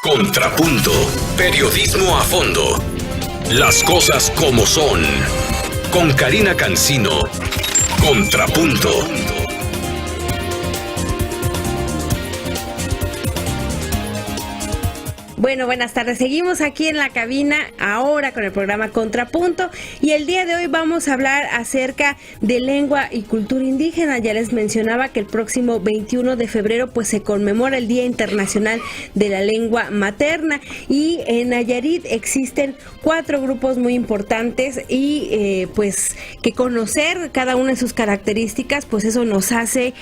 Contrapunto. Periodismo a fondo. Las cosas como son. Con Karina Cancino. Contrapunto. Bueno, buenas tardes. Seguimos aquí en la cabina ahora con el programa Contrapunto y el día de hoy vamos a hablar acerca de lengua y cultura indígena. Ya les mencionaba que el próximo 21 de febrero pues se conmemora el Día Internacional de la Lengua Materna y en Nayarit existen 4 grupos muy importantes y pues que conocer cada una de sus características pues eso nos hace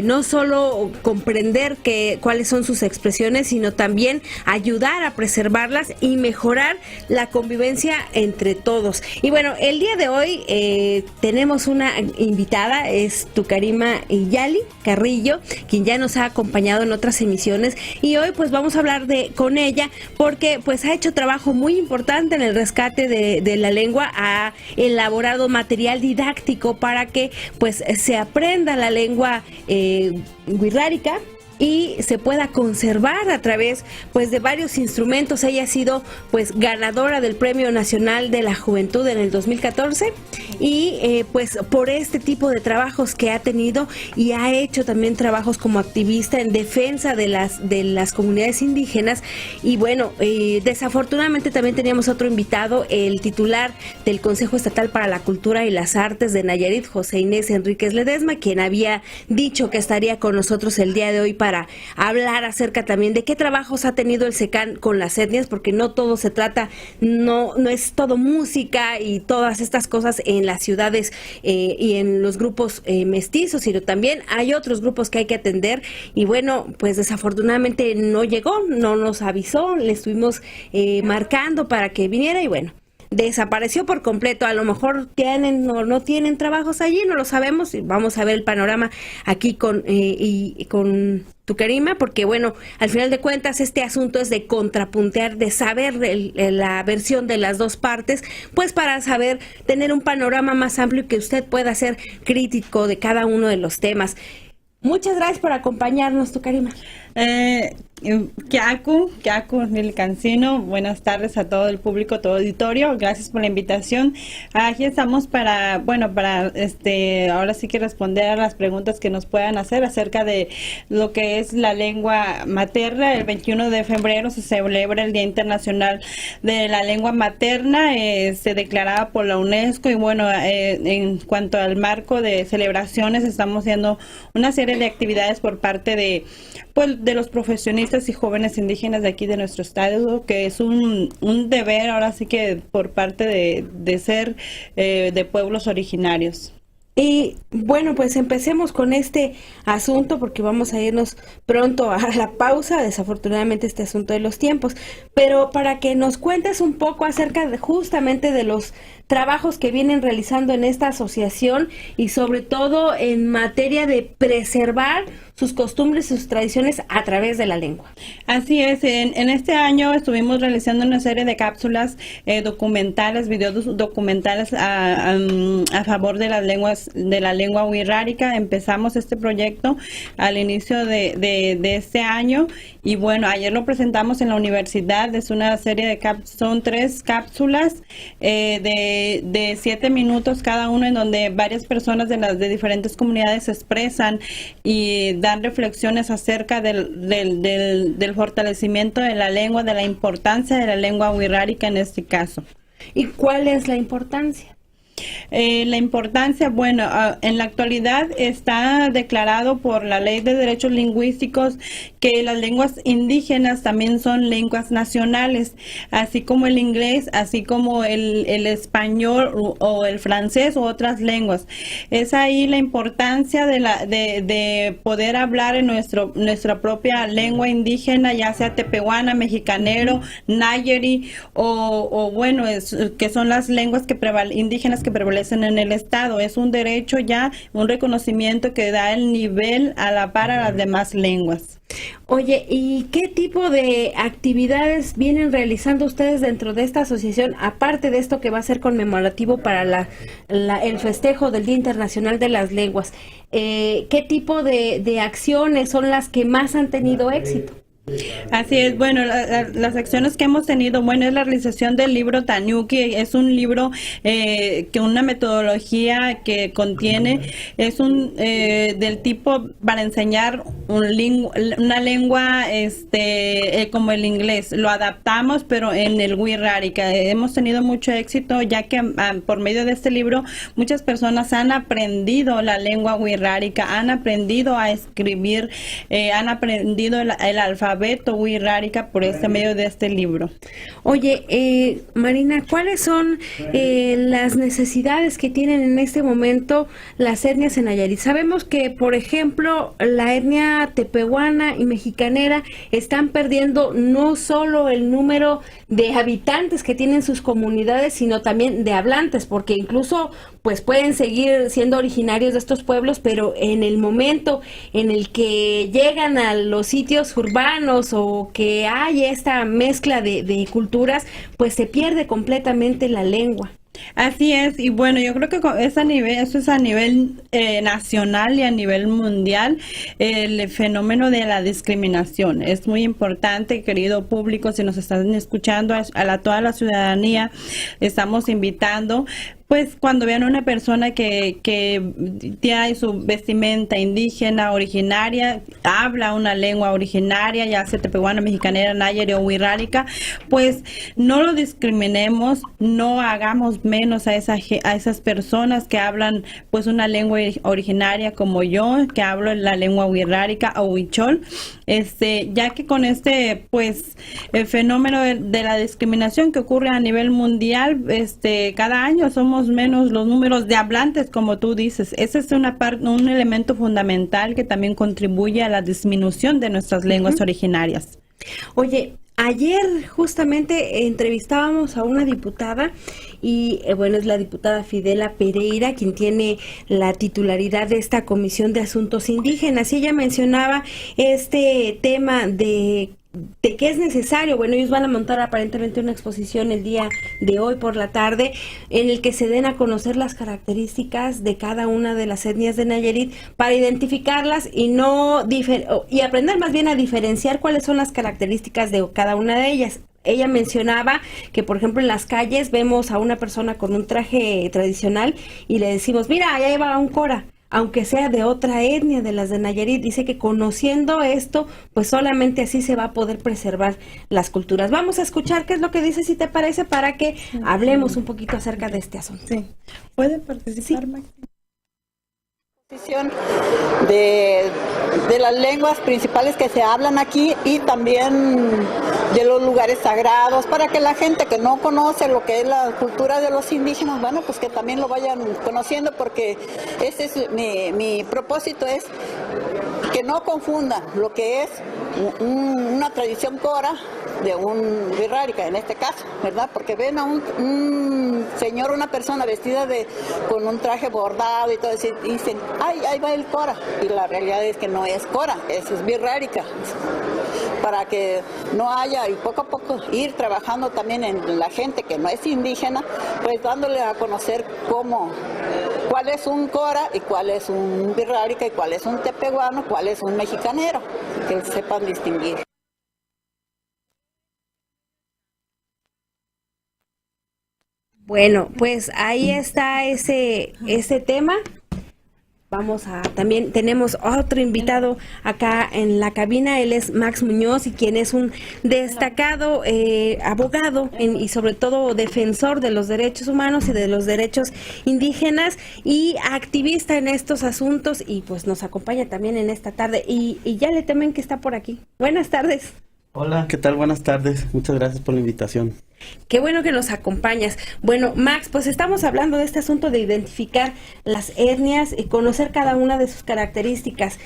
no solo comprender cuáles son sus expresiones, sino también ayudar a preservarlas y mejorar la convivencia entre todos. Y bueno, el día de hoy tenemos una invitada, es Tucarima Iyali Carrillo, quien ya nos ha acompañado en otras emisiones y hoy pues vamos a hablar con ella porque pues ha hecho trabajo muy importante en el rescate de la lengua, ha elaborado material didáctico para que pues se aprenda la lengua wixárika y se pueda conservar a través pues de varios instrumentos. Ella ha sido pues ganadora del Premio Nacional de la Juventud en el 2014 y pues por este tipo de trabajos que ha tenido y ha hecho también trabajos como activista en defensa de las comunidades indígenas. Y bueno, desafortunadamente también teníamos otro invitado, el titular del Consejo Estatal para la Cultura y las Artes de Nayarit, José Inés Enríquez Ledesma, quien había dicho que estaría con nosotros el día de hoy para hablar acerca también de qué trabajos ha tenido el SECAN con las etnias, porque no todo se trata, no es todo música y todas estas cosas en las ciudades y en los grupos mestizos, sino también hay otros grupos que hay que atender. Y bueno, pues desafortunadamente no llegó, no nos avisó, le estuvimos marcando para que viniera y bueno, desapareció por completo. A lo mejor tienen o no tienen trabajos allí, no lo sabemos. Vamos a ver el panorama aquí con Tucarima, porque bueno, al final de cuentas este asunto es de contrapuntear, de saber la versión de las dos partes, pues para saber tener un panorama más amplio y que usted pueda ser crítico de cada uno de los temas. Muchas gracias por acompañarnos, Tucarima. Kyaku Nil Cancino, buenas tardes a todo el público, todo auditorio, gracias por la invitación. Aquí estamos para ahora sí que responder a las preguntas que nos puedan hacer acerca de lo que es la lengua materna. El 21 de febrero se celebra el Día Internacional de la Lengua Materna, se declaraba por la UNESCO y bueno, en cuanto al marco de celebraciones estamos haciendo una serie de actividades por parte de los profesionistas y jóvenes indígenas de aquí de nuestro estado, que es un deber ahora sí que por parte de ser de pueblos originarios. Y bueno, pues empecemos con este asunto porque vamos a irnos pronto a la pausa, desafortunadamente este asunto de los tiempos, pero para que nos cuentes un poco acerca justamente de los trabajos que vienen realizando en esta asociación y sobre todo en materia de preservar sus costumbres y sus tradiciones a través de la lengua. Así es, en este año estuvimos realizando una serie de cápsulas documentales, videos documentales a favor de las lenguas, de la lengua wixárika. Empezamos este proyecto al inicio de este año y bueno, ayer lo presentamos en la universidad. Es una serie de son 3 cápsulas de 7 minutos cada uno, en donde varias personas de diferentes comunidades se expresan y dan reflexiones acerca del fortalecimiento de la lengua, de la importancia de la lengua wixárika en este caso. ¿Y cuál es la importancia? La importancia, bueno, en la actualidad está declarado por la Ley de Derechos Lingüísticos que las lenguas indígenas también son lenguas nacionales, así como el inglés, así como el español o el francés u otras lenguas. Es ahí la importancia de poder hablar en nuestra propia lengua indígena, ya sea tepehuana, mexicanero, nayeri o bueno, que son las lenguas indígenas que prevalecen en el estado. Es un derecho ya, un reconocimiento que da el nivel a la par a las demás lenguas. Oye, ¿y qué tipo de actividades vienen realizando ustedes dentro de esta asociación, aparte de esto que va a ser conmemorativo para el festejo del Día Internacional de las Lenguas? ¿Qué tipo de acciones son las que más han tenido éxito? Así es, bueno, las acciones que hemos tenido, bueno, es la realización del libro Tanuki, es un libro que una metodología que contiene, es del tipo para enseñar una lengua como el inglés, lo adaptamos pero en el Wixárika. Hemos tenido mucho éxito ya que por medio de este libro muchas personas han aprendido la lengua Wixárika, han aprendido a escribir, han aprendido el alfabeto Wixárika por medio de este libro. Oye, Marina, ¿cuáles son las necesidades que tienen en este momento las etnias en Nayarit? Sabemos que, por ejemplo, la etnia tepehuana y mexicanera están perdiendo no solo el número de habitantes que tienen sus comunidades, sino también de hablantes, porque incluso pues pueden seguir siendo originarios de estos pueblos, pero en el momento en el que llegan a los sitios urbanos o que hay esta mezcla de culturas, pues se pierde completamente la lengua. Así es, y bueno, yo creo que eso es a nivel nacional y a nivel mundial, el fenómeno de la discriminación. Es muy importante, querido público, si nos están escuchando, toda la ciudadanía, estamos invitando, pues cuando vean a una persona que tiene su vestimenta indígena originaria, habla una lengua originaria, ya sea tepehuana, mexicanera, náyari o wixárika, pues no lo discriminemos, no hagamos menos a esas personas que hablan pues una lengua originaria como yo, que hablo la lengua wixárika o huichol, ya que con pues el fenómeno de la discriminación que ocurre a nivel mundial, cada año somos menos los números de hablantes, como tú dices. Ese es un elemento fundamental que también contribuye a la disminución de nuestras lenguas originarias. Oye, ayer justamente entrevistábamos a una diputada y bueno, es la diputada Fidela Pereira, quien tiene la titularidad de esta Comisión de Asuntos Indígenas, y ella mencionaba este tema de que es necesario. Bueno, ellos van a montar aparentemente una exposición el día de hoy por la tarde en el que se den a conocer las características de cada una de las etnias de Nayarit para identificarlas y aprender más bien a diferenciar cuáles son las características de cada una de ellas. Ella mencionaba que, por ejemplo, en las calles vemos a una persona con un traje tradicional y le decimos, mira, allá lleva un cora, aunque sea de otra etnia, de las de Nayarit. Dice que conociendo esto, pues solamente así se va a poder preservar las culturas. Vamos a escuchar qué es lo que dice, si te parece, para que hablemos un poquito acerca de este asunto. Sí. ¿Puede participar, sí. Maxi? De las lenguas principales que se hablan aquí y también de los lugares sagrados, para que la gente que no conoce lo que es la cultura de los indígenas, bueno, pues que también lo vayan conociendo, porque ese es mi propósito, es que no confundan lo que es una tradición cora de un wixárika, en este caso, ¿verdad? Porque ven a un señor, una persona vestida con un traje bordado y todo eso, y dicen, ay, ahí va el cora, y la realidad es que no es cora, es wixárika, para que no haya, y poco a poco ir trabajando también en la gente que no es indígena, pues dándole a conocer cuál es un cora y cuál es un wixárika y cuál es un tepehuano, cuál es un mexicanero, que sepan distinguir. Bueno, pues ahí está ese tema. También tenemos otro invitado acá en la cabina. Él es Max Muñoz, y quien es un destacado abogado y sobre todo defensor de los derechos humanos y de los derechos indígenas y activista en estos asuntos, y pues nos acompaña también en esta tarde, y ya le temen que está por aquí. Buenas tardes. Hola, ¿qué tal? Buenas tardes. Muchas gracias por la invitación. Qué bueno que nos acompañas. Bueno, Max, pues estamos hablando de este asunto de identificar las etnias y conocer cada una de sus características.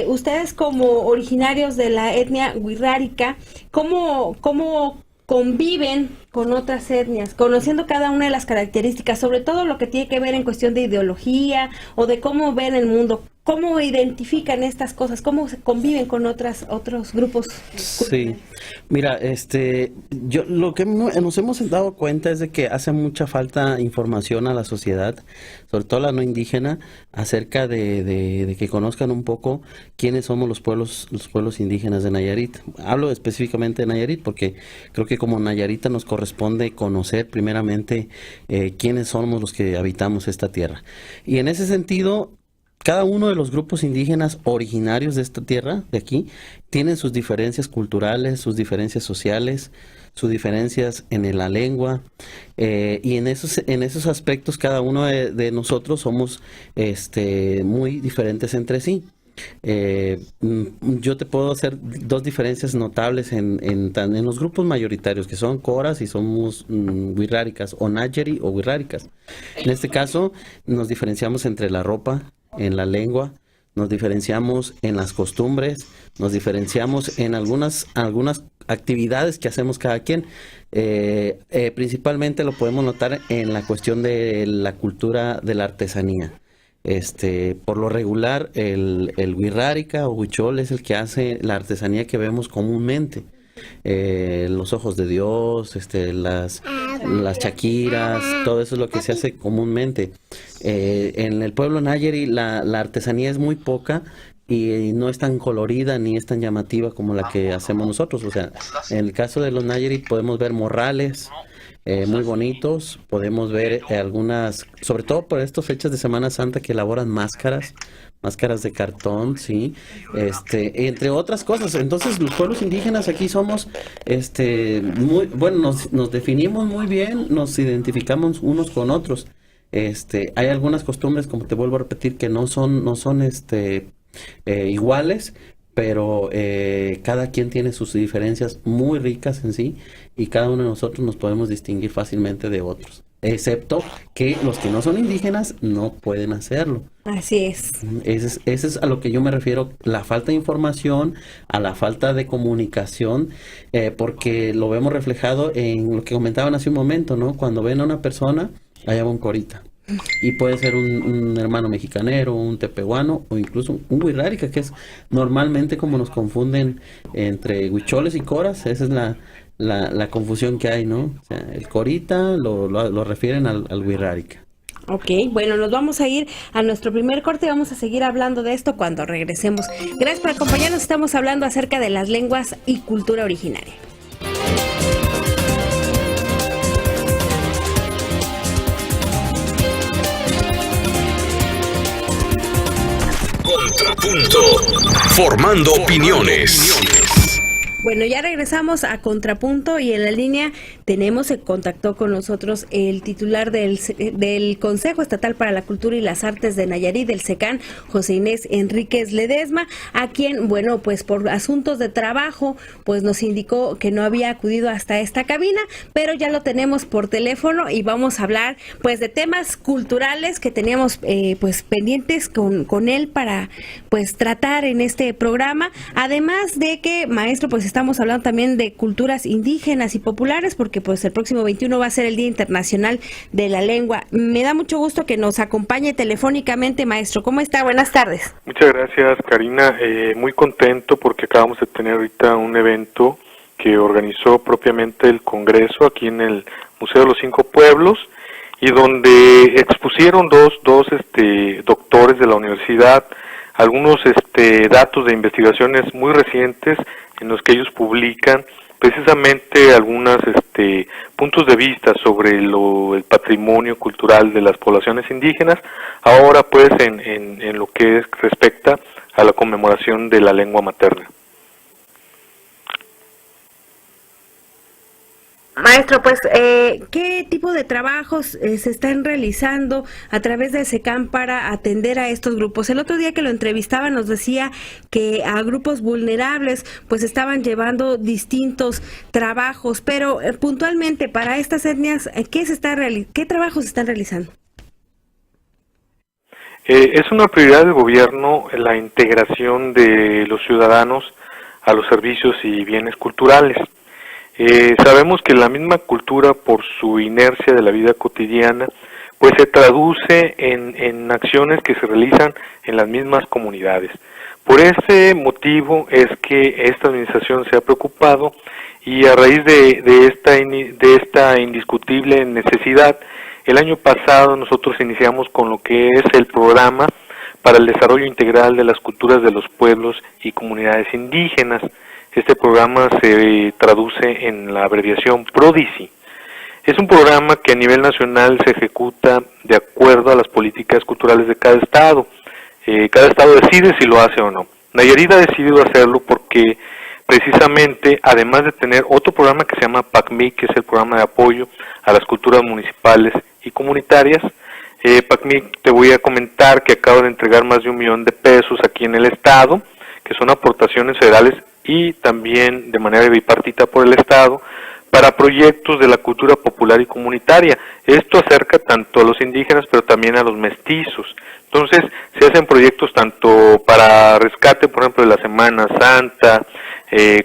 Ustedes, como originarios de la etnia wixárika, ¿cómo conviven con otras etnias, conociendo cada una de las características, sobre todo lo que tiene que ver en cuestión de ideología o de cómo ven el mundo, cómo identifican estas cosas, cómo se conviven con otros grupos. Sí, mira, yo lo que nos hemos dado cuenta es de que hace mucha falta información a la sociedad, sobre todo la no indígena, acerca de que conozcan un poco quiénes somos los pueblos indígenas de Nayarit. Hablo específicamente de Nayarit porque creo que como nayarita nos corresponde conocer primeramente quiénes somos los que habitamos esta tierra. Y en ese sentido, cada uno de los grupos indígenas originarios de esta tierra, de aquí, tienen sus diferencias culturales, sus diferencias sociales, sus diferencias en la lengua, y en esos aspectos cada uno de nosotros somos muy diferentes entre sí. Yo te puedo hacer dos diferencias notables en los grupos mayoritarios, que son coras y somos wixárikas, o nayari o wixárikas. En este caso nos diferenciamos entre la ropa, en la lengua, nos diferenciamos en las costumbres, nos diferenciamos en algunas actividades que hacemos cada quien. Principalmente lo podemos notar en la cuestión de la cultura de la artesanía. Por lo regular, el wixárika o huichol es el que hace la artesanía que vemos comúnmente. Los ojos de Dios, las chaquiras, todo eso es lo que se hace comúnmente. En el pueblo nayari la artesanía es muy poca y no es tan colorida ni es tan llamativa como la que hacemos nosotros. O sea, en el caso de los nayari podemos ver morrales muy bonitos, podemos ver algunas, sobre todo por estas fechas de Semana Santa, que elaboran máscaras de cartón, sí, entre otras cosas. Entonces los pueblos indígenas aquí somos, muy, bueno, nos definimos muy bien, nos identificamos unos con otros. Hay algunas costumbres, como te vuelvo a repetir, que no son iguales, pero cada quien tiene sus diferencias muy ricas en sí, y cada uno de nosotros nos podemos distinguir fácilmente de otros, excepto que los que no son indígenas no pueden hacerlo. Así es. Ese es a lo que yo me refiero, la falta de información, a la falta de comunicación, porque lo vemos reflejado en lo que comentaban hace un momento, ¿no? Cuando ven a una persona, allá va un corita. Y puede ser un hermano mexicanero, un tepehuano o incluso un wixárika, que es normalmente como nos confunden entre huicholes y coras. Esa es la confusión que hay, ¿no? O sea, el corita lo refieren al wixárika. Ok, bueno, nos vamos a ir a nuestro primer corte y vamos a seguir hablando de esto cuando regresemos. Gracias por acompañarnos, estamos hablando acerca de las lenguas y cultura originaria. Contrapunto. Formando opiniones. Bueno, ya regresamos a Contrapunto y en la línea tenemos en contacto con nosotros el titular del Consejo Estatal para la Cultura y las Artes de Nayarit, del SECAN, José Inés Enríquez Ledesma, a quien, bueno, pues por asuntos de trabajo, pues nos indicó que no había acudido hasta esta cabina, pero ya lo tenemos por teléfono y vamos a hablar pues de temas culturales que teníamos pues pendientes con él para pues tratar en este programa, además de que, maestro, pues estamos hablando también de culturas indígenas y populares, porque pues el próximo 21 va a ser el Día Internacional de la Lengua. Me da mucho gusto que nos acompañe telefónicamente, maestro. ¿Cómo está? Buenas tardes. Muchas gracias, Karina. Muy contento porque acabamos de tener ahorita un evento que organizó propiamente el Congreso aquí en el Museo de los Cinco Pueblos, y donde expusieron dos doctores de la universidad algunos datos de investigaciones muy recientes en los que ellos publican precisamente algunos puntos de vista sobre el patrimonio cultural de las poblaciones indígenas, ahora pues en lo que respecta a la conmemoración de la lengua materna. Maestro, pues, ¿qué tipo de trabajos se están realizando a través del SECAN para atender a estos grupos? El otro día que lo entrevistaba nos decía que a grupos vulnerables pues estaban llevando distintos trabajos, pero puntualmente para estas etnias, ¿qué trabajos se están realizando? Es una prioridad del gobierno la integración de los ciudadanos a los servicios y bienes culturales. Sabemos que la misma cultura, por su inercia de la vida cotidiana, pues se traduce en acciones que se realizan en las mismas comunidades. Por ese motivo es que esta administración se ha preocupado, y a raíz de esta indiscutible necesidad, el año pasado nosotros iniciamos con lo que es el programa para el desarrollo integral de las culturas de los pueblos y comunidades indígenas. Este programa se traduce en la abreviación PRODICI. Es un programa que a nivel nacional se ejecuta de acuerdo a las políticas culturales de cada estado. Cada estado decide si lo hace o no. Nayarit ha decidido hacerlo porque precisamente, además de tener otro programa que se llama PACMIC, que es el programa de apoyo a las culturas municipales y comunitarias, PACMIC, te voy a comentar que acaba de entregar más de 1 millón de pesos aquí en el estado, que son aportaciones federales y también de manera bipartita por el estado, para proyectos de la cultura popular y comunitaria. Esto acerca tanto a los indígenas, pero también a los mestizos. Entonces, se hacen proyectos tanto para rescate, por ejemplo, de la Semana Santa,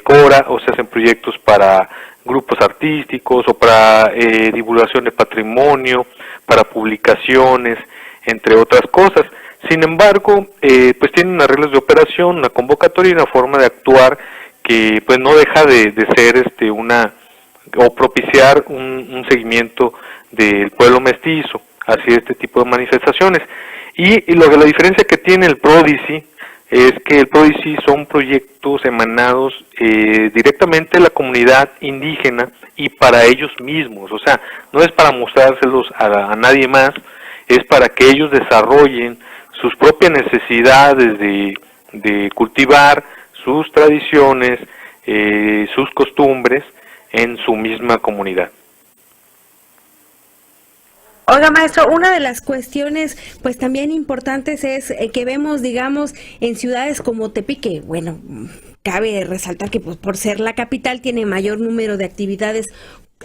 Cora, o se hacen proyectos para grupos artísticos, o para divulgación de patrimonio, para publicaciones, entre otras cosas. Sin embargo, pues tienen unas reglas de operación, una convocatoria y una forma de actuar que pues no deja de ser o propiciar un seguimiento del pueblo mestizo hacia este tipo de manifestaciones. Y la diferencia que tiene el PRODICI es que el PRODICI son proyectos emanados directamente de la comunidad indígena y para ellos mismos, o sea, no es para mostrárselos a nadie más, es para que ellos desarrollen sus propias necesidades de cultivar sus tradiciones, sus costumbres en su misma comunidad. Oiga, maestro, una de las cuestiones pues también importantes es que vemos, digamos, en ciudades como Tepic, bueno, cabe resaltar que pues, por ser la capital tiene mayor número de actividades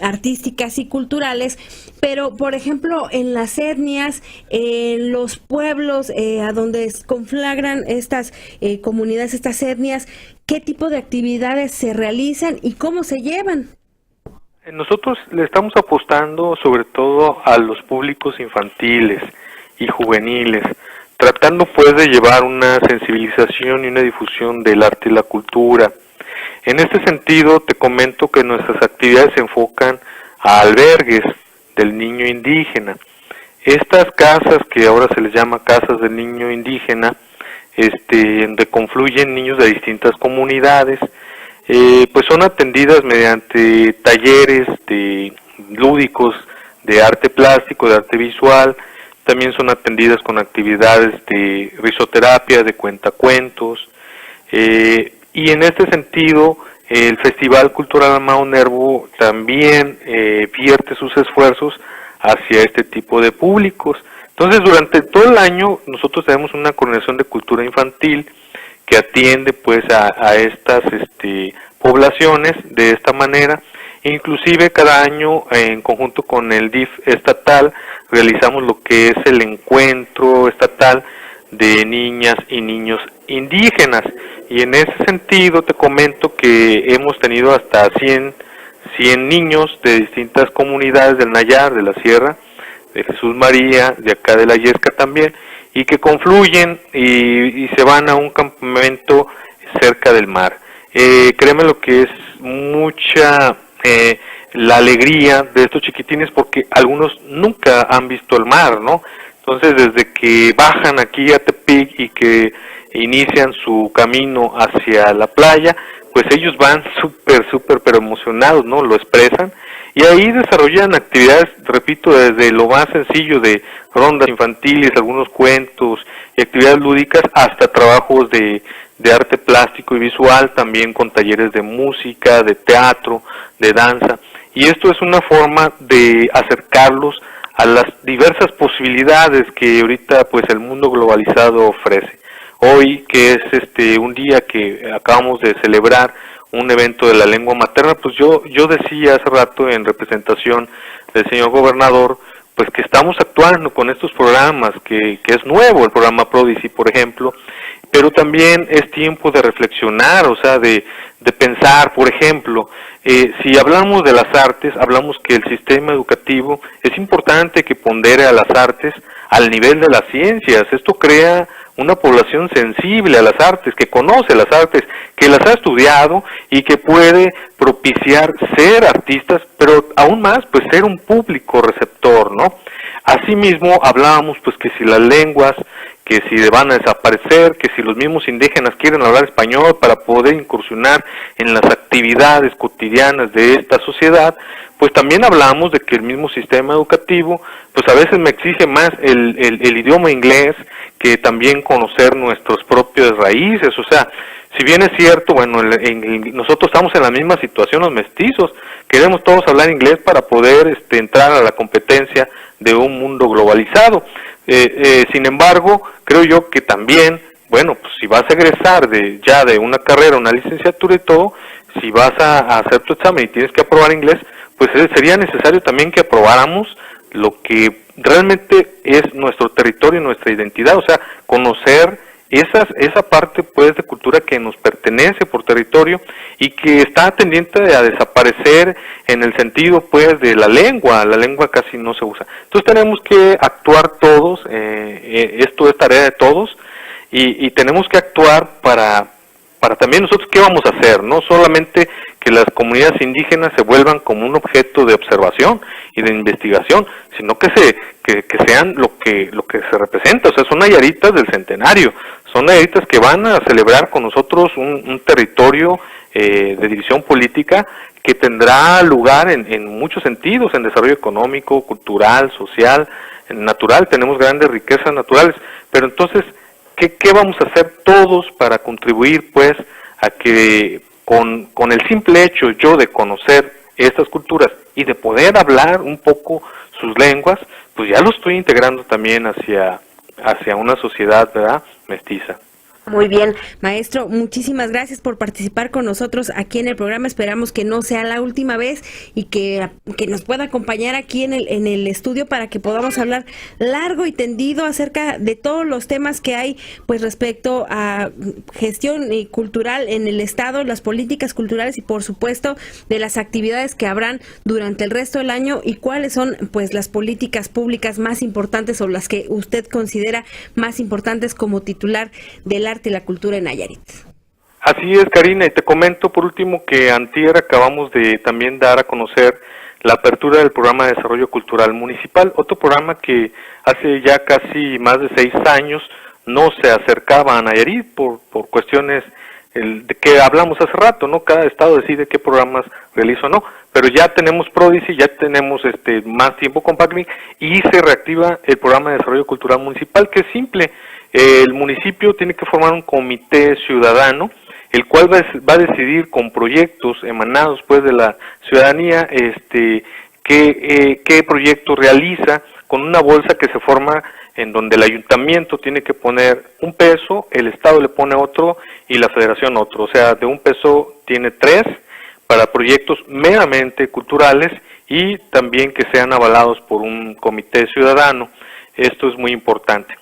artísticas y culturales, pero por ejemplo en las etnias, en los pueblos a donde conflagran estas comunidades, estas etnias, ¿qué tipo de actividades se realizan y cómo se llevan? Nosotros le estamos apostando sobre todo a los públicos infantiles y juveniles, tratando pues de llevar una sensibilización y una difusión del arte y la cultura. En este sentido te comento que nuestras actividades se enfocan a albergues del niño indígena. Estas casas, que ahora se les llama casas del niño indígena, donde confluyen niños de distintas comunidades, pues son atendidas mediante talleres lúdicos de arte plástico, de arte visual. También son atendidas con actividades de risoterapia, de cuentacuentos, y en este sentido el Festival Cultural Amado Nervo también vierte sus esfuerzos hacia este tipo de públicos. Entonces, durante todo el año nosotros tenemos una coordinación de cultura infantil que atiende pues a estas poblaciones de esta manera. Inclusive cada año en conjunto con el DIF estatal realizamos lo que es el encuentro estatal de niñas y niños indígenas, y en ese sentido te comento que hemos tenido hasta 100 niños de distintas comunidades del Nayar, de la Sierra, de Jesús María, de acá de la Yesca también, y que confluyen y se van a un campamento cerca del mar. Créeme lo que es mucha la alegría de estos chiquitines, porque algunos nunca han visto el mar, ¿no? Entonces, desde que bajan aquí a Tepic y que inician su camino hacia la playa, pues ellos van súper pero emocionados, ¿no? Lo expresan, y ahí desarrollan actividades, repito, desde lo más sencillo de rondas infantiles, algunos cuentos y actividades lúdicas, hasta trabajos de arte plástico y visual, también con talleres de música, de teatro, de danza. Y esto es una forma de acercarlos a las diversas posibilidades que ahorita pues el mundo globalizado ofrece. Hoy, que es un día que acabamos de celebrar un evento de la lengua materna, pues yo decía hace rato en representación del señor gobernador, pues que estamos actuando con estos programas, que es nuevo el programa PRODICI, por ejemplo, pero también es tiempo de reflexionar, o sea, de pensar, por ejemplo, si hablamos de las artes, hablamos que el sistema educativo es importante que pondere a las artes al nivel de las ciencias. Esto crea una población sensible a las artes, que conoce las artes, que las ha estudiado y que puede propiciar ser artistas, pero aún más, pues ser un público receptor, ¿no? Asimismo, hablábamos pues que si las lenguas, que si van a desaparecer, que si los mismos indígenas quieren hablar español para poder incursionar en las actividades cotidianas de esta sociedad, pues también hablamos de que el mismo sistema educativo, pues a veces me exige más el idioma inglés que también conocer nuestras propias raíces. O sea, si bien es cierto, bueno, nosotros estamos en la misma situación, los mestizos, queremos todos hablar inglés para poder entrar a la competencia de un mundo globalizado. Sin embargo, creo yo que también, bueno, pues si vas a egresar ya de una carrera, una licenciatura y todo, si vas a hacer tu examen y tienes que aprobar inglés, pues sería necesario también que aprobáramos lo que realmente es nuestro territorio y nuestra identidad, o sea, conocer esa parte pues de cultura que nos pertenece por territorio y que está tendiente a desaparecer en el sentido pues de la lengua casi no se usa. Entonces tenemos que actuar todos, esto es tarea de todos y tenemos que actuar para también nosotros qué vamos a hacer, no solamente que las comunidades indígenas se vuelvan como un objeto de observación y de investigación, sino que sean lo que se representa, o sea, son nayaritas del centenario, son nayaritas que van a celebrar con nosotros un territorio de división política que tendrá lugar en muchos sentidos, en desarrollo económico, cultural, social, natural, tenemos grandes riquezas naturales, pero entonces, ¿qué vamos a hacer todos para contribuir pues a que con el simple hecho yo de conocer estas culturas y de poder hablar un poco sus lenguas, pues ya lo estoy integrando también hacia una sociedad, ¿verdad?, mestiza? Muy bien, maestro, muchísimas gracias por participar con nosotros aquí en el programa. Esperamos que no sea la última vez y que nos pueda acompañar aquí en el estudio para que podamos hablar largo y tendido acerca de todos los temas que hay pues respecto a gestión cultural en el estado, las políticas culturales y por supuesto de las actividades que habrán durante el resto del año y cuáles son pues las políticas públicas más importantes o las que usted considera más importantes como titular del arte y la cultura en Nayarit. Así es, Karina, y te comento por último que antier acabamos de también dar a conocer la apertura del programa de desarrollo cultural municipal, otro programa que hace ya casi más de 6 años no se acercaba a Nayarit por cuestiones de que hablamos hace rato, ¿no? Cada estado decide qué programas realiza o no, pero ya tenemos Prodigy, ya tenemos más tiempo con PACNIC y se reactiva el programa de desarrollo cultural municipal, que es simple. El municipio tiene que formar un comité ciudadano, el cual va a decidir con proyectos emanados pues de la ciudadanía, qué proyecto realiza, con una bolsa que se forma en donde el ayuntamiento tiene que poner un peso, el estado le pone otro y la federación otro, o sea, de un peso tiene 3 para proyectos meramente culturales y también que sean avalados por un comité ciudadano. Esto es muy importante.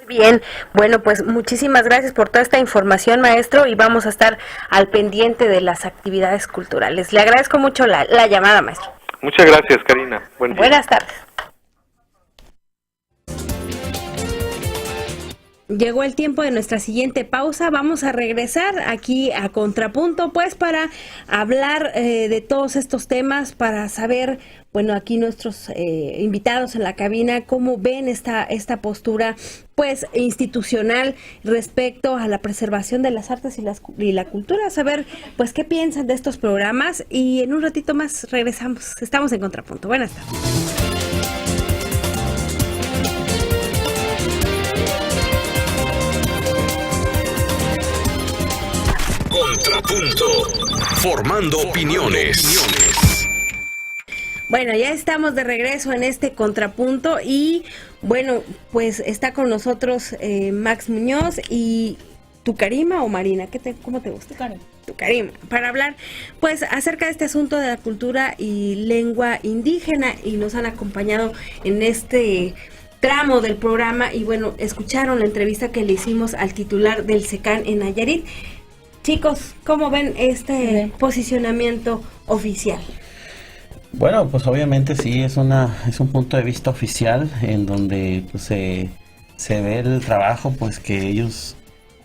Bien, bueno, pues muchísimas gracias por toda esta información, maestro, y vamos a estar al pendiente de las actividades culturales. Le agradezco mucho la llamada, maestro. Muchas gracias, Karina. Buenas tardes. Llegó el tiempo de nuestra siguiente pausa. Vamos a regresar aquí a Contrapunto, pues para hablar de todos estos temas, para saber, bueno, aquí nuestros invitados en la cabina, cómo ven esta postura, pues, institucional respecto a la preservación de las artes y la cultura, saber, pues, qué piensan de estos programas y en un ratito más regresamos. Estamos en Contrapunto. Buenas tardes. Contrapunto, formando opiniones. Bueno, ya estamos de regreso en este Contrapunto y bueno, pues está con nosotros Max Muñoz y Tucarima o Marina, ¿cómo te gusta? Tucarima, para hablar pues acerca de este asunto de la cultura y lengua indígena y nos han acompañado en este tramo del programa y bueno, escucharon la entrevista que le hicimos al titular del SECAN en Nayarit. Chicos, ¿cómo ven este posicionamiento oficial? Bueno, pues obviamente sí, es un punto de vista oficial en donde pues, se ve el trabajo pues que ellos,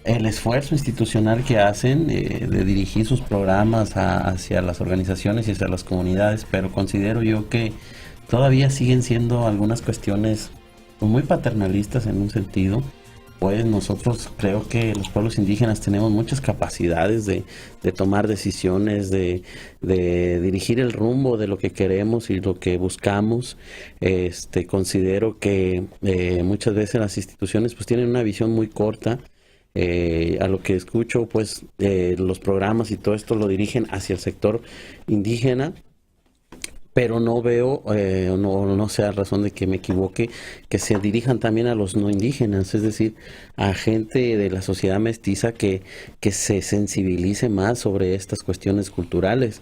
el esfuerzo institucional que hacen de dirigir sus programas hacia las organizaciones y hacia las comunidades, pero considero yo que todavía siguen siendo algunas cuestiones pues, muy paternalistas en un sentido. Pues nosotros creo que los pueblos indígenas tenemos muchas capacidades de tomar decisiones, de dirigir el rumbo de lo que queremos y lo que buscamos. Considero que muchas veces las instituciones pues tienen una visión muy corta. A lo que escucho pues los programas y todo esto lo dirigen hacia el sector indígena, pero no veo, no sea razón de que me equivoque, que se dirijan también a los no indígenas, es decir, a gente de la sociedad mestiza que se sensibilice más sobre estas cuestiones culturales.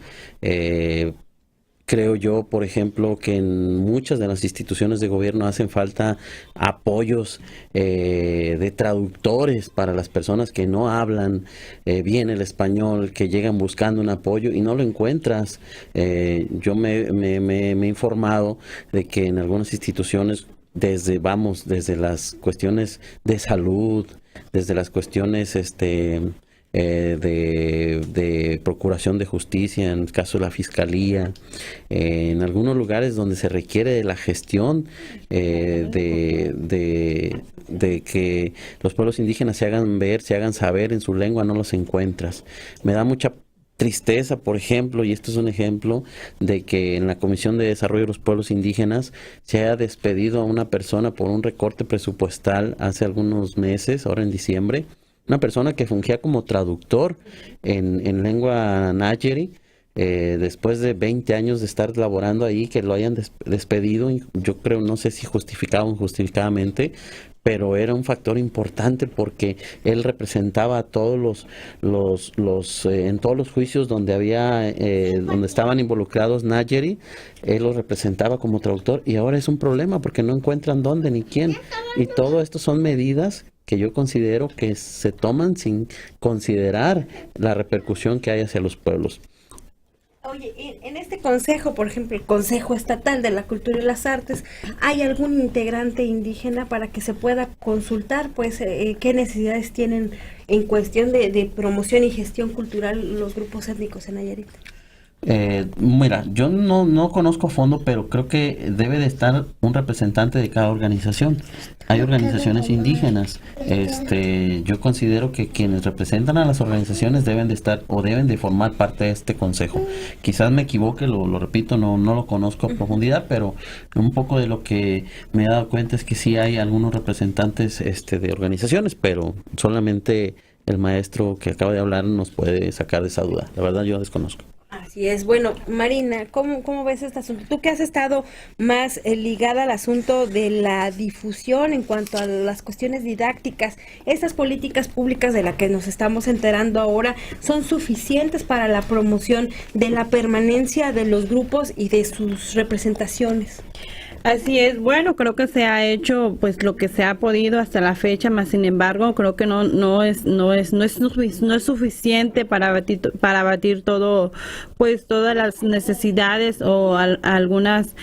Creo yo, por ejemplo, que en muchas de las instituciones de gobierno hacen falta apoyos de traductores para las personas que no hablan bien el español, que llegan buscando un apoyo y no lo encuentras. Yo me he informado de que en algunas instituciones, desde las cuestiones de salud, desde las cuestiones de procuración de justicia, en el caso de la fiscalía, en algunos lugares donde se requiere de la gestión de que los pueblos indígenas se hagan ver, se hagan saber en su lengua, no los encuentras. Me da mucha tristeza, por ejemplo, y esto es un ejemplo de que en la Comisión de Desarrollo de los Pueblos Indígenas se haya despedido a una persona por un recorte presupuestal hace algunos meses, ahora en diciembre. Una persona que fungía como traductor en lengua nayeri, después de 20 años de estar laborando ahí, que lo hayan despedido, yo creo, no sé si justificado o injustificadamente, pero era un factor importante porque él representaba a todos en todos los juicios donde donde estaban involucrados nayeri, él los representaba como traductor y ahora es un problema porque no encuentran dónde ni quién. Y todo esto son medidas que yo considero que se toman sin considerar la repercusión que hay hacia los pueblos. Oye, en este consejo, por ejemplo, el Consejo Estatal de la Cultura y las Artes, ¿hay algún integrante indígena para que se pueda consultar, pues, qué necesidades tienen en cuestión de promoción y gestión cultural los grupos étnicos en Nayarit? Mira, yo no conozco a fondo, pero creo que debe de estar un representante de cada organización. Hay organizaciones indígenas. Yo considero que quienes representan a las organizaciones deben de estar o deben de formar parte de este consejo. Quizás me equivoque, lo repito, no lo conozco a profundidad, pero un poco de lo que me he dado cuenta es que sí hay algunos representantes de organizaciones, pero solamente el maestro que acaba de hablar nos puede sacar de esa duda. La verdad yo desconozco. Así es. Bueno, Marina, ¿cómo ves este asunto? Tú que has estado más ligada al asunto de la difusión en cuanto a las cuestiones didácticas, ¿estas políticas públicas de las que nos estamos enterando ahora son suficientes para la promoción de la permanencia de los grupos y de sus representaciones? Así es, bueno, creo que se ha hecho pues lo que se ha podido hasta la fecha, más sin embargo, creo que no es suficiente para abatir todo, pues todas las necesidades o algunas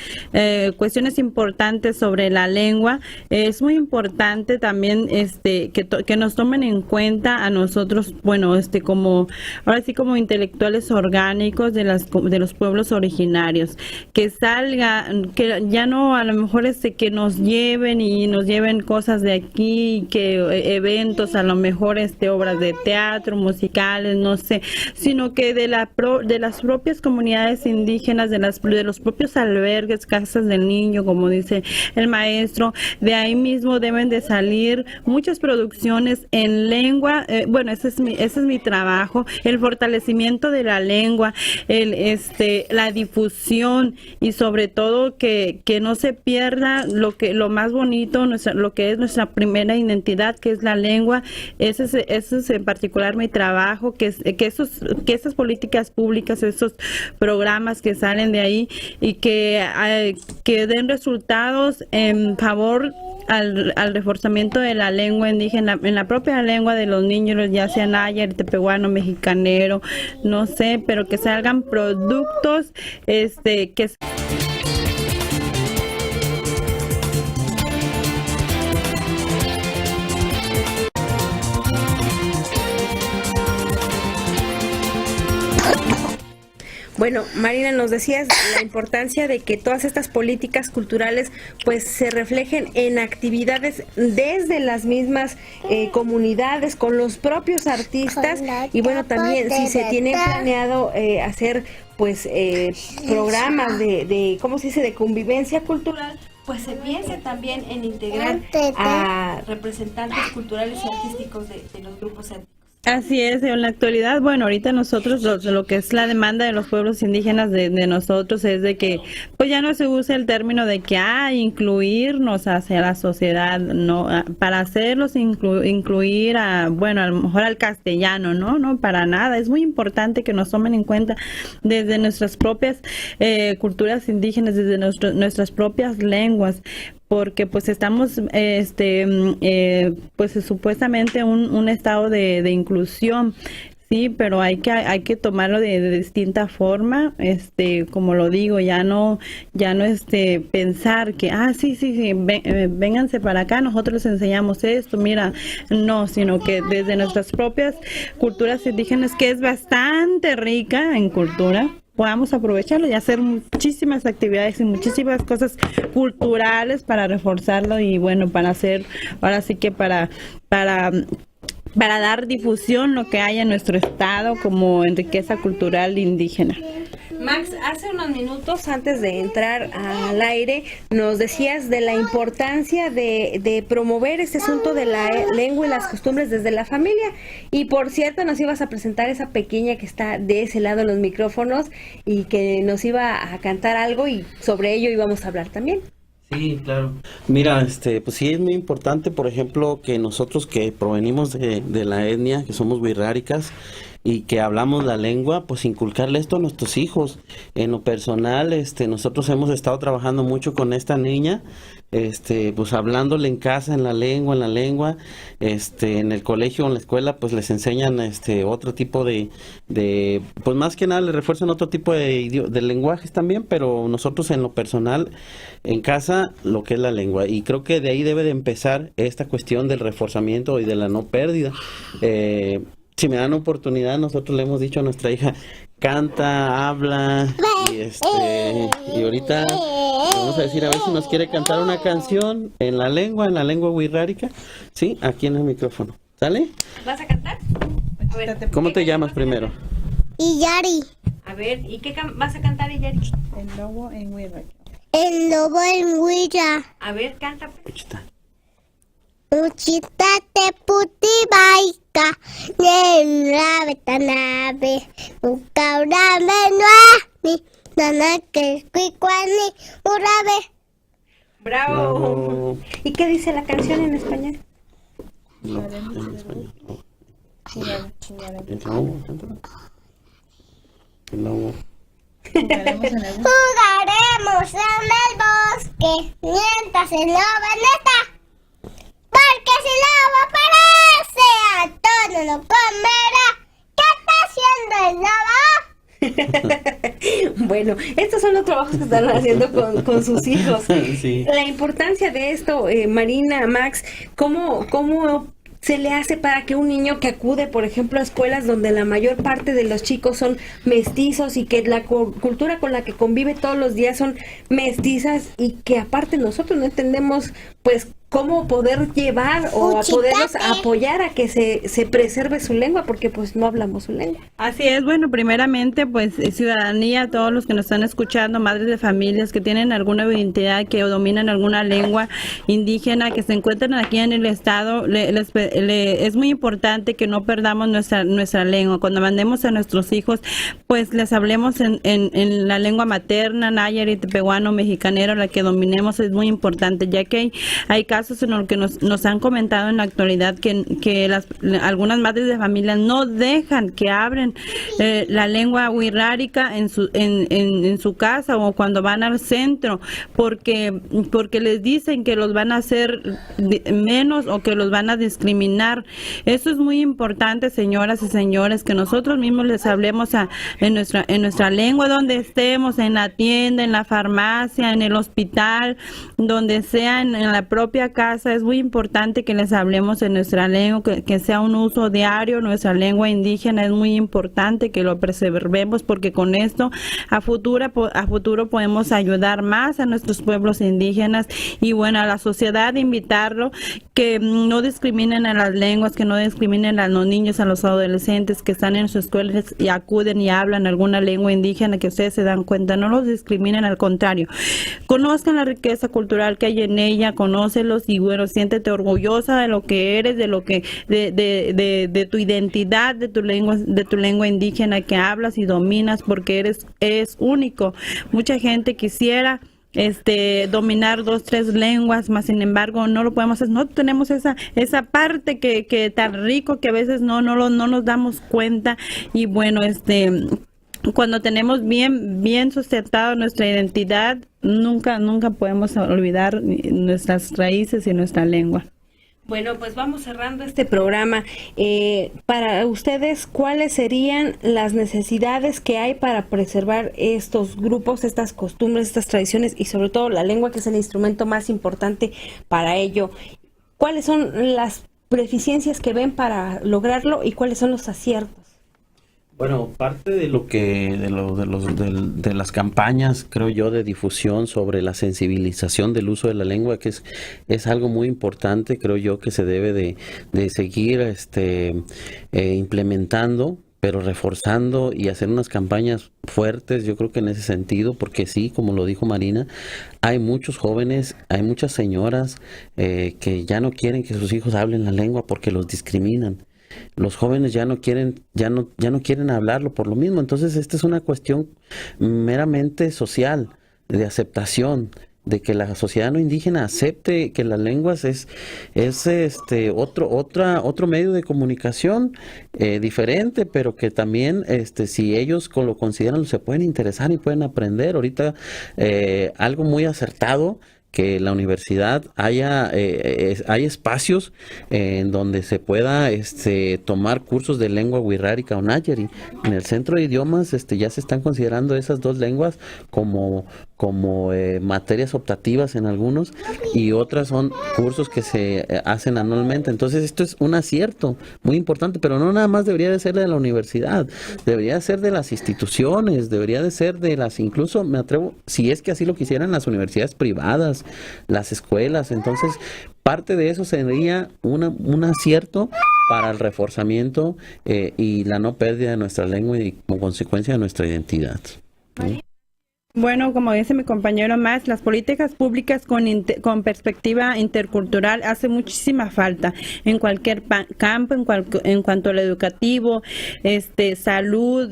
cuestiones importantes sobre la lengua. Es muy importante también que nos tomen en cuenta a nosotros, bueno, como ahora sí como intelectuales orgánicos de los pueblos originarios, que salga, que ya no a lo mejor que nos lleven cosas de aquí, que eventos, a lo mejor obras de teatro, musicales, no sé, sino que de las propias comunidades indígenas, de los propios albergues, casas del niño, como dice el maestro, de ahí mismo deben de salir muchas producciones en lengua. Bueno, ese es mi trabajo, el fortalecimiento de la lengua, la difusión y sobre todo que no se pierda lo más bonito, lo que es nuestra primera identidad, que es la lengua. Ese es en particular mi trabajo, que esas políticas públicas, esos programas que salen de ahí y que den resultados en favor al reforzamiento de la lengua indígena, en la propia lengua de los niños, ya sea náyar, tepehuano, mexicanero, no sé, pero que salgan productos que Bueno, Marina, nos decías la importancia de que todas estas políticas culturales pues se reflejen en actividades desde las mismas comunidades, con los propios artistas, y bueno, también si se tiene planeado hacer pues programas de ¿cómo se dice?, de convivencia cultural, pues se piense también en integrar a representantes culturales y artísticos de los grupos étnicos. Así es, en la actualidad, bueno, ahorita nosotros lo que es la demanda de los pueblos indígenas de nosotros es de que pues ya no se use el término de que incluirnos hacia la sociedad, no, para hacerlos incluir a lo mejor al castellano, no para nada. Es muy importante que nos tomen en cuenta desde nuestras propias culturas indígenas, desde nuestras propias lenguas, porque pues estamos pues supuestamente un estado de inclusión, sí, pero hay que tomarlo de distinta forma, como lo digo, ya no pensar que vénganse para acá, nosotros les enseñamos esto, mira, no, sino que desde nuestras propias culturas indígenas, que es bastante rica en cultura, podamos aprovecharlo y hacer muchísimas actividades y muchísimas cosas culturales para reforzarlo y bueno, para hacer, ahora sí que para dar difusión lo que hay en nuestro estado como en riqueza cultural indígena. Max, hace unos minutos antes de entrar al aire nos decías de la importancia de promover este asunto de la lengua y las costumbres desde la familia, y por cierto nos ibas a presentar esa pequeña que está de ese lado en los micrófonos y que nos iba a cantar algo y sobre ello íbamos a hablar también. Sí, claro. Mira, pues sí es muy importante, por ejemplo, que nosotros que provenimos de la etnia, que somos wixárikas y que hablamos la lengua, pues inculcarle esto a nuestros hijos. En lo personal, nosotros hemos estado trabajando mucho con esta niña, pues hablándole en casa en la lengua, en el colegio, en la escuela, pues les enseñan otro tipo de pues más que nada le refuerzan otro tipo de lenguajes también, pero nosotros en lo personal, en casa, lo que es la lengua, y creo que de ahí debe de empezar esta cuestión del reforzamiento y de la no pérdida. Si me dan oportunidad, nosotros le hemos dicho a nuestra hija, canta, habla, y ahorita vamos a decir a ver si nos quiere cantar una canción en la lengua wixárika, sí, aquí en el micrófono, ¿sale? ¿Vas a cantar? A ver, ¿cómo te llamas primero? Iyari. A ver, ¿y qué vas a cantar, Iyari? El lobo en wixárika. El lobo en Huilla. A ver, canta. Uchita te puti baika, la betanave, ucaura menuani, nana que cuicuani, urabe. ¡Bravo! Bravo. ¿Y qué dice la canción en español? No, en español. El lobo, cántala. El lobo. Jugaremos en el bosque, mientras el lobo no está. Porque si el lobo aparece, Antonio lo comerá. ¿Qué está haciendo el lobo? Bueno, estos son los trabajos que están haciendo con sus hijos. Sí. La importancia de esto, Marina, Max, ¿cómo se le hace para que un niño que acude, por ejemplo, a escuelas donde la mayor parte de los chicos son mestizos y que la cultura con la que convive todos los días son mestizas y que aparte nosotros no entendemos, pues, cómo poder llevar o a poderlos apoyar a que se preserve su lengua, porque pues no hablamos su lengua. Así es, bueno, primeramente pues ciudadanía, todos los que nos están escuchando, madres de familias que tienen alguna identidad, que dominan alguna lengua indígena, que se encuentran aquí en el estado, es muy importante que no perdamos nuestra lengua. Cuando mandemos a nuestros hijos, pues les hablemos en la lengua materna, náyari, tepehuano, mexicanero, la que dominemos, es muy importante, ya que hay casos en los que nos han comentado en la actualidad que algunas madres de familia no dejan que hablen la lengua wixárika en su casa o cuando van al centro, porque les dicen que los van a hacer menos o que los van a discriminar. Eso es muy importante, señoras y señores, que nosotros mismos les hablemos en nuestra lengua, donde estemos, en la tienda, en la farmacia, en el hospital, donde sea, en la propia casa. Es muy importante que les hablemos en nuestra lengua, que sea un uso diario. Nuestra lengua indígena es muy importante que lo preservemos, porque con esto a futuro podemos ayudar más a nuestros pueblos indígenas y bueno, a la sociedad invitarlo que no discriminen a las lenguas, que no discriminen a los niños, a los adolescentes que están en sus escuelas y acuden y hablan alguna lengua indígena, que ustedes se dan cuenta, no los discriminen, al contrario, conozcan la riqueza cultural que hay en ella, conócelos y bueno, siéntete orgullosa de lo que eres, de lo que de tu identidad, de tu lengua indígena que hablas y dominas, porque eres único. Mucha gente quisiera dominar 2, 3 lenguas, más sin embargo no lo podemos hacer, no tenemos esa parte que tan rico que a veces no nos damos cuenta. Y bueno, cuando tenemos bien sustentado nuestra identidad, nunca podemos olvidar nuestras raíces y nuestra lengua. Bueno, pues vamos cerrando este programa. Para ustedes, ¿cuáles serían las necesidades que hay para preservar estos grupos, estas costumbres, estas tradiciones y sobre todo la lengua, que es el instrumento más importante para ello? ¿Cuáles son las deficiencias que ven para lograrlo y cuáles son los aciertos? Bueno, parte de de las campañas, creo yo, de difusión sobre la sensibilización del uso de la lengua, que es algo muy importante, creo yo, que se debe de seguir implementando, pero reforzando y hacer unas campañas fuertes, yo creo que en ese sentido, porque sí, como lo dijo Marina, hay muchos jóvenes, hay muchas señoras que ya no quieren que sus hijos hablen la lengua porque los discriminan. Los jóvenes ya no quieren hablarlo por lo mismo. Entonces esta es una cuestión meramente social, de aceptación, de que la sociedad no indígena acepte que las lenguas es otro medio de comunicación diferente, pero que también si ellos lo consideran, se pueden interesar y pueden aprender. Ahorita algo muy acertado, que la universidad hay espacios en donde se pueda tomar cursos de lengua wixárika o náyari. En el centro de idiomas ya se están considerando esas 2 lenguas como materias optativas en algunos, y otras son cursos que se hacen anualmente. Entonces esto es un acierto muy importante, pero no nada más debería de ser de la universidad, debería de ser de las instituciones, debería de ser de incluso me atrevo, si es que así lo quisieran, las universidades privadas, las escuelas. Entonces parte de eso sería un acierto para el reforzamiento y la no pérdida de nuestra lengua y como consecuencia de nuestra identidad. ¿Sí? Bueno, como dice mi compañero Max, las políticas públicas con perspectiva intercultural hace muchísima falta en cualquier campo, en cuanto al educativo, salud,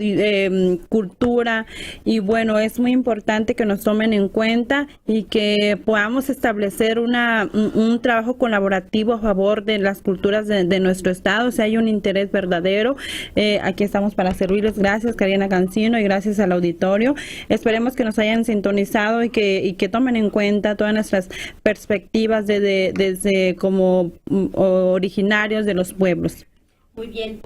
cultura, y bueno, es muy importante que nos tomen en cuenta y que podamos establecer un trabajo colaborativo a favor de las culturas de nuestro estado. Si hay un interés verdadero, aquí estamos para servirles. Gracias, Karina Cancino, y gracias al auditorio. Esperemos que nos hayan sintonizado y que tomen en cuenta todas nuestras perspectivas desde como originarios de los pueblos. Muy bien.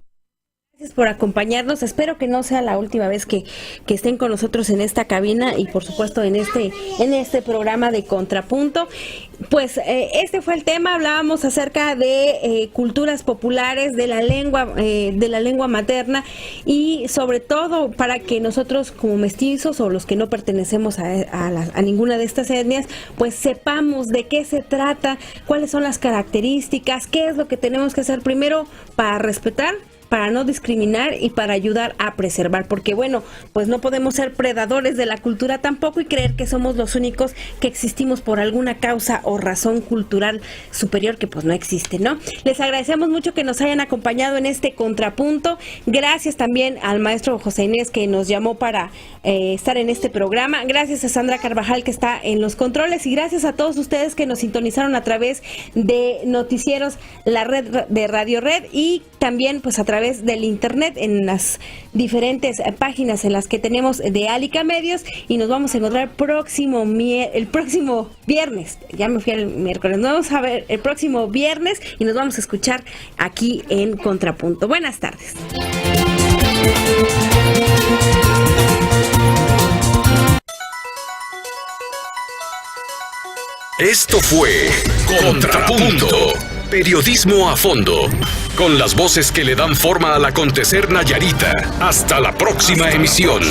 por acompañarnos. Espero que no sea la última vez que estén con nosotros en esta cabina y por supuesto en este programa de Contrapunto. Pues este fue el tema. Hablábamos acerca de culturas populares, de la lengua materna y sobre todo para que nosotros como mestizos o los que no pertenecemos a ninguna de estas etnias, pues sepamos de qué se trata, cuáles son las características, qué es lo que tenemos que hacer primero para respetar, para no discriminar y para ayudar a preservar, porque bueno, pues no podemos ser predadores de la cultura tampoco y creer que somos los únicos que existimos por alguna causa o razón cultural superior que pues no existe, ¿no? Les agradecemos mucho que nos hayan acompañado en este Contrapunto. Gracias también al maestro José Inés que nos llamó para estar en este programa. Gracias a Sandra Carvajal que está en los controles y gracias a todos ustedes que nos sintonizaron a través de noticieros, la red de Radio Red y también pues a través del internet en las diferentes páginas en las que tenemos de Alica Medios y nos vamos a encontrar el próximo viernes. Ya me fui al miércoles. Nos vamos a ver el próximo viernes y nos vamos a escuchar aquí en Contrapunto. Buenas tardes. Esto fue Contrapunto. Periodismo a fondo. Con las voces que le dan forma al acontecer Nayarita. Hasta la próxima emisión.